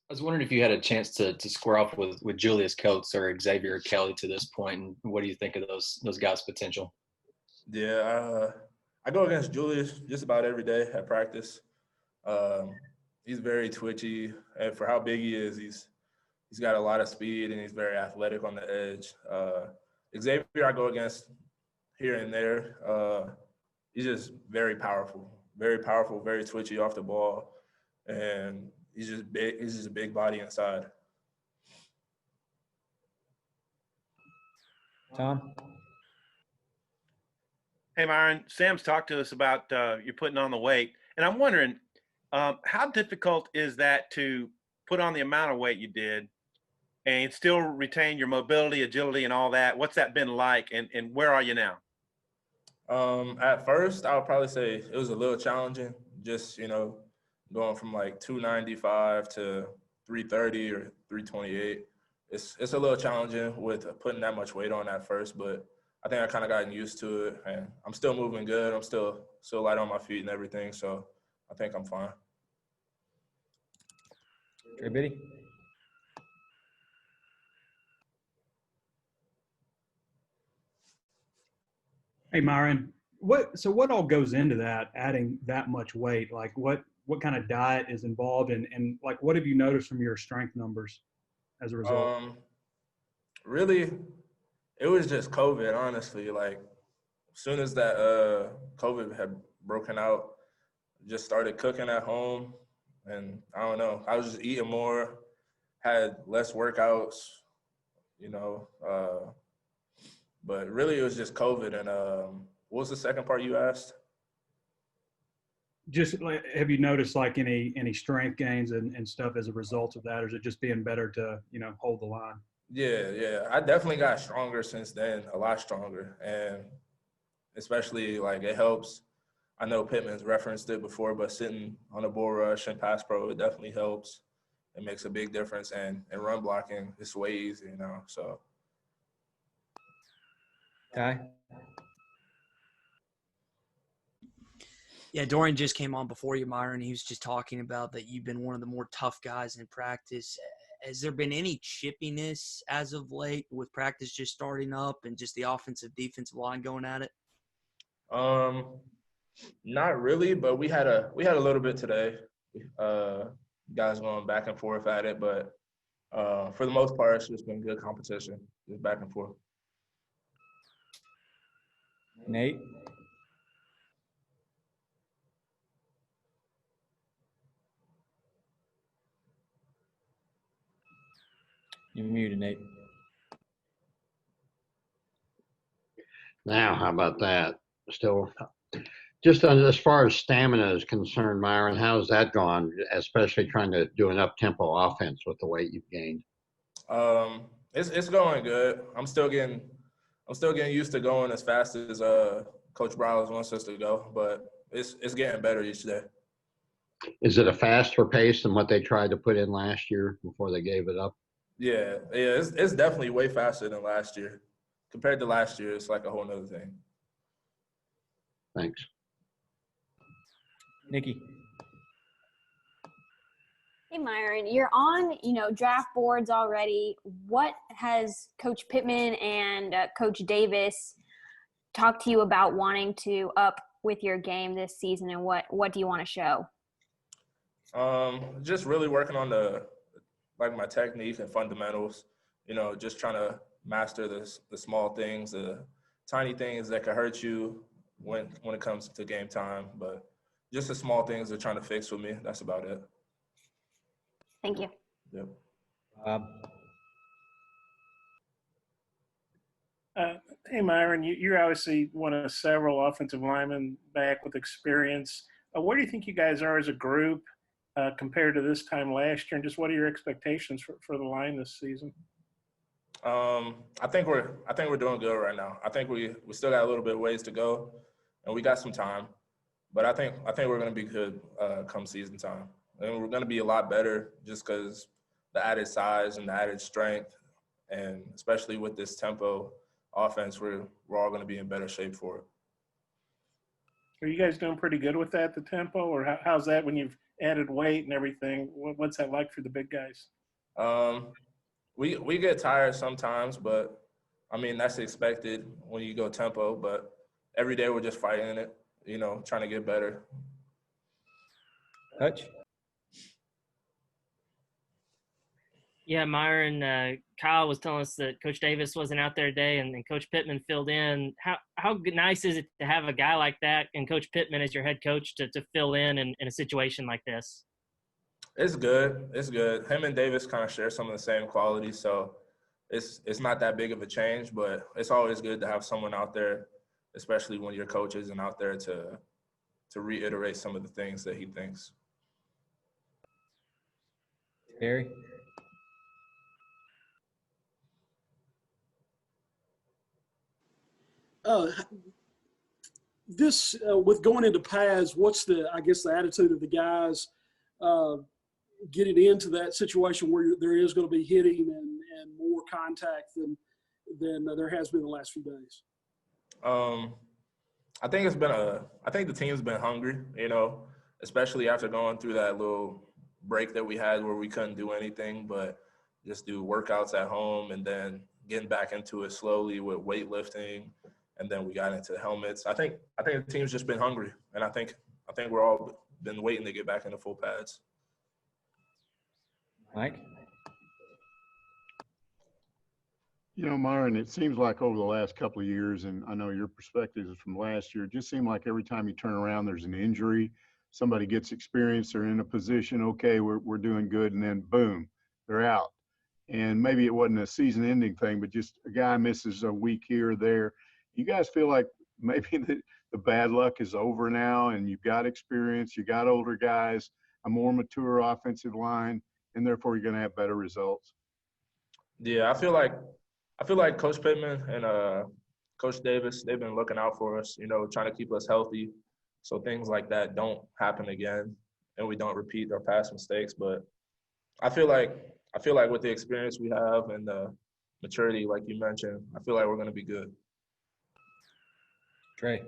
I was wondering if you had a chance to square off with Julius Coates or Xavier Kelly to this point, and what do you think of those guys' potential? Yeah, I go against Julius just about every day at practice. Um, he's very twitchy, and for how big he is, he's got a lot of speed and he's very athletic on the edge. Xavier, I go against here and there. He's just very powerful, very twitchy off the ball, and he's just big. He's just a big body inside. Tom? Hey, Myron, Sam's talked to us about you putting on the weight, and I'm wondering how difficult is that to put on the amount of weight you did and still retain your mobility, agility, and all that? What's that been like, and where are you now? At first, I would probably say it was a little challenging, just going from like 295 to 330 or 328. It's a little challenging with putting that much weight on at first, but I think I kind of gotten used to it, and I'm still moving good. I'm still light on my feet and everything, so I think I'm fine. Trey Biddy? Hey, Myron, what all goes into that, adding that much weight? Like what kind of diet is involved, and like what have you noticed from your strength numbers as a result? Really, it was just COVID, honestly. Like, as soon as that COVID had broken out, just started cooking at home, and I don't know. I was just eating more, had less workouts, you know. But really, it was just COVID. And what was the second part you asked? Just like, have you noticed like any strength gains and stuff as a result of that, or is it just being better to hold the line? Yeah. I definitely got stronger since then, a lot stronger. And especially, like, it helps. I know Pittman's referenced it before, but sitting on a bull rush and pass pro, it definitely helps. It makes a big difference. And run blocking, it's way easier now. So. Ty? Yeah, Dorian just came on before you, Myron. He was just talking about that you've been one of the more tough guys in practice. Has there been any chippiness as of late with practice just starting up and just the offensive defensive line going at it? Not really, but we had a little bit today. Guys going back and forth at it, but for the most part, it's just been good competition, just back and forth. Nate? You're muted, Nate. Now, how about that? Still, just as far as stamina is concerned, Myron, how's that gone? Especially trying to do an up-tempo offense with the weight you've gained. It's going good. I'm still getting used to going as fast as Coach Browers wants us to go, but it's getting better each day. Is it a faster pace than what they tried to put in last year before they gave it up? Yeah, it's definitely way faster than last year. Compared to last year, it's like a whole nother thing. Thanks. Nikki? Hey, Myron, you're on, draft boards already. What has Coach Pittman and Coach Davis talked to you about wanting to up with your game this season, and what do you want to show? Just really working on my technique and fundamentals. Just trying to master the small things, the tiny things that could hurt you when it comes to game time. But just the small things they're trying to fix with me. That's about it. Thank you. Yep. Hey, Myron, you're obviously one of several offensive linemen back with experience. Where do you think you guys are as a group compared to this time last year, and just what are your expectations for the line this season? I think we're doing good right now. I think we still got a little bit of ways to go, and we got some time. But I think we're going to be good come season time, and we're going to be a lot better just because the added size and the added strength, and especially with this tempo offense, we're all going to be in better shape for it. Are you guys doing pretty good with that, the tempo, or how's that when you've added weight and everything. What's that like for the big guys? We get tired sometimes, but I mean that's expected when you go tempo. But every day we're just fighting it, trying to get better. Hutch? Yeah, Myron, Kyle was telling us that Coach Davis wasn't out there today and Coach Pittman filled in. How nice is it to have a guy like that and Coach Pittman as your head coach to fill in a situation like this? It's good. It's good. Him and Davis kind of share some of the same qualities, so it's not that big of a change, but it's always good to have someone out there, especially when your coach isn't out there to reiterate some of the things that he thinks. Barry? This with going into pads, what's the attitude of the guys getting into that situation where there is going to be hitting and more contact than there has been the last few days? I think the team's been hungry, especially after going through that little break that we had where we couldn't do anything but just do workouts at home and then getting back into it slowly with weightlifting. And then we got into helmets. I think the team's just been hungry, and I think we're all been waiting to get back into full pads. Mike? Myron, it seems like over the last couple of years, and I know your perspective is from last year, it just seemed like every time you turn around, there's an injury. Somebody gets experience, they're in a position, okay, we're doing good, and then boom, they're out. And maybe it wasn't a season-ending thing, but just a guy misses a week here or there. You guys feel like maybe the bad luck is over now and you've got experience, you got older guys, a more mature offensive line, and therefore you're going to have better results? Yeah, I feel like Coach Pittman and Coach Davis, they've been looking out for us, trying to keep us healthy so things like that don't happen again and we don't repeat our past mistakes. But I feel like with the experience we have and the maturity, like you mentioned, I feel like we're going to be good. Trey?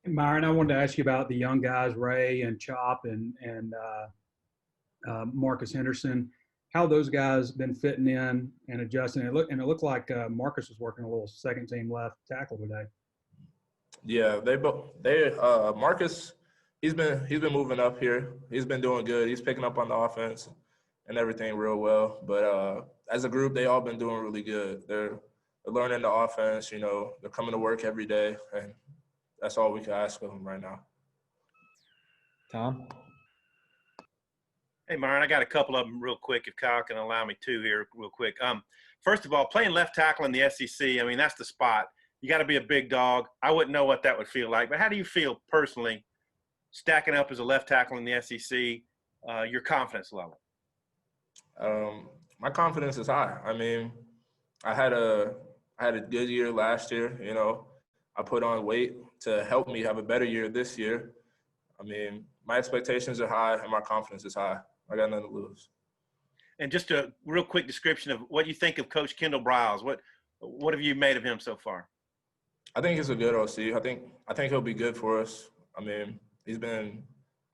Myron, I wanted to ask you about the young guys, Ray and Chop and Marcus Henderson. How those guys been fitting in and adjusting? It looked like Marcus was working a little second team left tackle today. Yeah, Marcus, he's been moving up here. He's been doing good. He's picking up on the offense and everything real well. But as a group, they all been doing really good. They're learning the offense. They're coming to work every day, and that's all we can ask of them right now. Tom? Hey, Myron, I got a couple of them real quick, if Kyle can allow me to here real quick. First of all, playing left tackle in the SEC, I mean, that's the spot. You got to be a big dog. I wouldn't know what that would feel like, but how do you feel personally stacking up as a left tackle in the SEC, your confidence level? My confidence is high. I mean, I had a good year last year. I put on weight to help me have a better year this year. I mean, my expectations are high and my confidence is high. I got nothing to lose. And just a real quick description of what you think of Coach Kendall Briles. What have you made of him so far? I think he's a good OC. I think he'll be good for us. I mean, he's been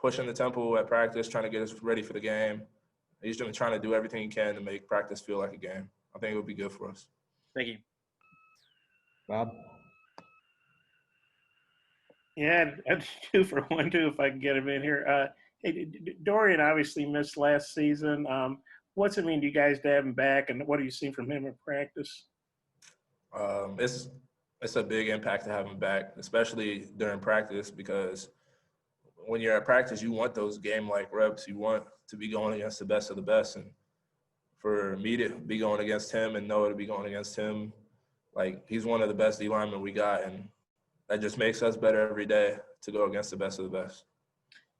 pushing the tempo at practice, trying to get us ready for the game. He's been trying to do everything he can to make practice feel like a game. I think it'll be good for us. Thank you. Bob? Yeah, I'd 2 for 1 too if I can get him in here. Hey, Dorian obviously missed last season. What's it mean to you guys to have him back, and what do you see from him in practice? It's a big impact to have him back, especially during practice, because when you're at practice, you want those game-like reps. You want to be going against the best of the best, and for me to be going against him and Noah to be going against him, like, he's one of the best D linemen we got, and that just makes us better every day to go against the best of the best.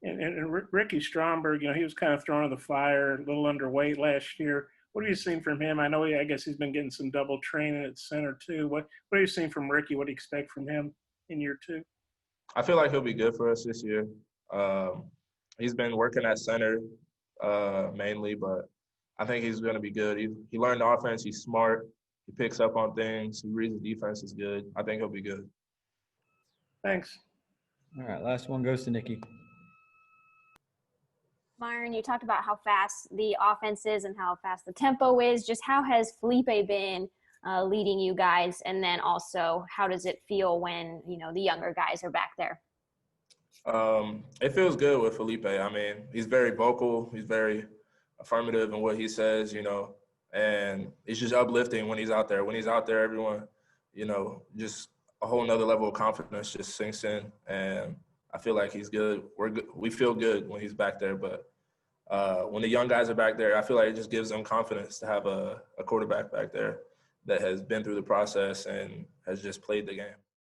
And Ricky Stromberg, he was kind of thrown in the fire, a little underweight last year. What have you seen from him? I guess he's been getting some double training at center too. What have you seen from Ricky? What do you expect from him in year 2? I feel like he'll be good for us this year. He's been working at center mainly, but I think he's going to be good. He learned the offense. He's smart. He picks up on things. He reads the defense is good. I think he'll be good. Thanks. All right, last one goes to Nikki. Myron, you talked about how fast the offense is and how fast the tempo is. Just how has Felipe been leading you guys? And then also, how does it feel when, the younger guys are back there? It feels good with Felipe. I mean, he's very vocal. He's very affirmative in what he says, and it's just uplifting when he's out there. When he's out there, everyone, just a whole nother level of confidence just sinks in. And I feel like he's good. We're good. We feel good when he's back there. But when the young guys are back there, I feel like it just gives them confidence to have a quarterback back there that has been through the process and has just played the game.